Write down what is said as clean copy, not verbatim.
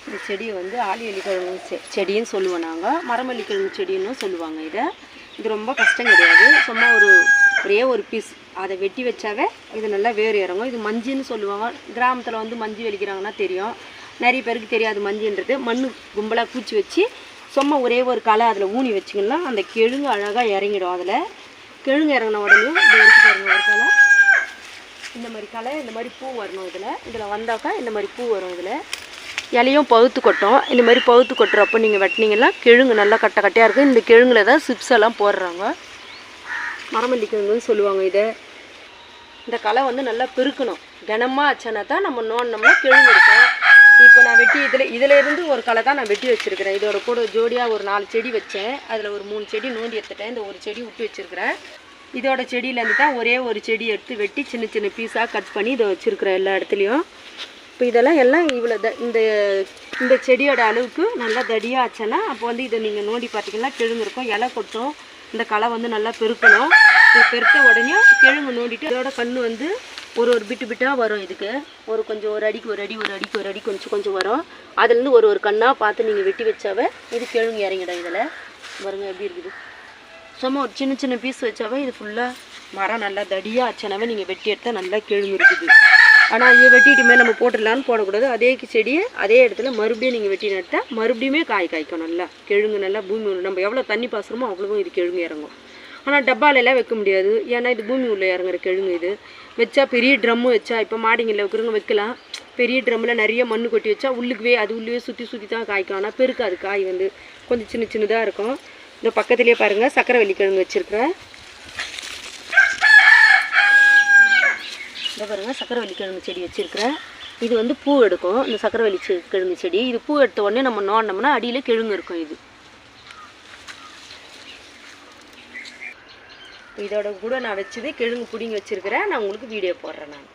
இந்த செடியை வந்து ஆளியலிக்கிழங்கு செடின்னு சொல்லுவோம் நாங்கள், மரமல்லிக்கிழங்கு செடின்னு சொல்லுவாங்க. இது ரொம்ப கஷ்டம் கிடையாது. சும்மா ஒரே ஒரு பீஸ் அதை வெட்டி வச்சாவே இது நல்லா வேறு இறங்கும். இது மஞ்சின்னு சொல்லுவாங்க. கிராமத்தில் வந்து மஞ்சி வெளிக்கிறாங்கன்னா தெரியும், நிறைய பேருக்கு தெரியாது மஞ்சின்றது. மண் கும்பலாக பூச்சி வச்சு சும்மா ஒரே ஒரு களை அதில் ஊனி வச்சிங்கன்னா அந்த கிழங்கு அழகாக இறங்கிடும். அதில் கிழங்கு இறங்கின உடனே பாருங்க ஒரு களை, இந்த மாதிரி களை, இந்த மாதிரி பூ வரணும். இதில் வந்தாக்கா இந்த மாதிரி பூ வரும். இதில் இலையும் பழுத்து கொட்டும். இந்த மாதிரி பழுத்து கொட்டுறப்போ நீங்கள் வெட்டினீங்கன்னா கிழங்கு நல்லா கட்டை கட்டையாக இருக்குது. இந்த கிழங்குல தான் சிப்ஸ் எல்லாம் போடுறாங்க, மரமல்லி கிழங்குன்னு சொல்லுவாங்க. இந்த களை வந்து நல்லா பெருக்கணும். கனமாக ஆச்சுன்னா தான் நம்ம நோண்டினோம்னா கிழங்கு இருக்கும். இப்போ நான் வெட்டி இதில் இருந்து ஒரு களை தான் நான் வெட்டி வச்சுருக்கிறேன். இதோட கூட ஜோடியாக ஒரு 4 செடி வச்சேன். அதில் ஒரு 3 செடி நோண்டி எடுத்துட்டேன். இந்த ஒரு செடி விட்டு வச்சுருக்கிறேன். இதோட செடியிலேருந்து தான் ஒரே ஒரு செடி எடுத்து வெட்டி சின்ன சின்ன பீஸாக கட் பண்ணி இதை வச்சுருக்கிறேன் எல்லா இடத்துலையும். இப்போ இதெல்லாம் இவ்வளோ இந்த செடியோட அளவுக்கு நல்லா தடியாக ஆச்சுன்னா அப்போ வந்து இதை நீங்கள் நோண்டி பார்த்தீங்கன்னா கிழங்கு இருக்கும், இலை கொட்டும். இந்த களை வந்து நல்லா பெருக்கணும். இது பெருத்த உடனே கிழங்கு நோண்டிட்டு இதோட கன்று வந்து ஒரு பிட்டாக வரும். இதுக்கு கொஞ்சம் ஒரு அடி கொஞ்சம் வரும். அதுலேருந்து ஒரு கண்ணாக பார்த்து நீங்கள் வெட்டி வச்சாவே இது கிழங்கு இறங்கிடும். இதில் பாருங்க எப்படி இருக்குது. சும்மா ஒரு சின்ன சின்ன பீஸ் வச்சாவே இது ஃபுல்லாக மரம் நல்லா தடியாக ஆச்சுனாவே நீங்கள் வெட்டி எடுத்தால் நல்லா கிழங்கு இருக்குது. ஆனால் இதை வெட்டிட்டு மேலே நம்ம போட்டுடலான்னு போடக்கூடாது. அதே செடியை அதே இடத்துல மறுபடியும் நீங்கள் வெட்டி நட்டால் மறுபடியுமே காய்க்கும். நல்லா கிழங்கு நல்லா பூமி நம்ம எவ்வளோ தண்ணி பாசுறோமோ அவ்வளோவும் இது கிழங்கு இறங்கும். ஆனால் டப்பாலெல்லாம் வைக்க முடியாது, ஏன்னா இது பூமி உள்ளே இறங்குற கிழங்கு. இது வச்சா பெரிய ட்ரம்மு வச்சா, இப்போ மாடிங்களில் வைக்கிறவங்க வைக்கலாம். பெரிய ட்ரம்மில் நிறைய மண் கொட்டி வச்சா உள்ளுவே சுற்றி தான் காய்க்கும். ஆனால் பெருக்காது, காய் வந்து கொஞ்சம் சின்னதாக இருக்கும். இந்த பக்கத்துலேயே பாருங்கள் சக்கரவள்ளி கிழங்கு வச்சுருக்கிறேன். இந்த பாருங்கள் சக்கரவள்ளி கிழங்கு செடி வச்சுருக்கிறேன். இது வந்து பூ எடுக்கும். இந்த சக்கரவள்ளி கிழங்கு செடி இது பூ எடுத்த உடனே நம்ம நோண்டினோம்னா அடியில் கிழங்கு இருக்கும். இதோட கூட நான் வச்சது கிழங்கு பிடிங்கி வச்சுருக்கிறேன். நான் உங்களுக்கு வீடியோ போடுறேன். நான்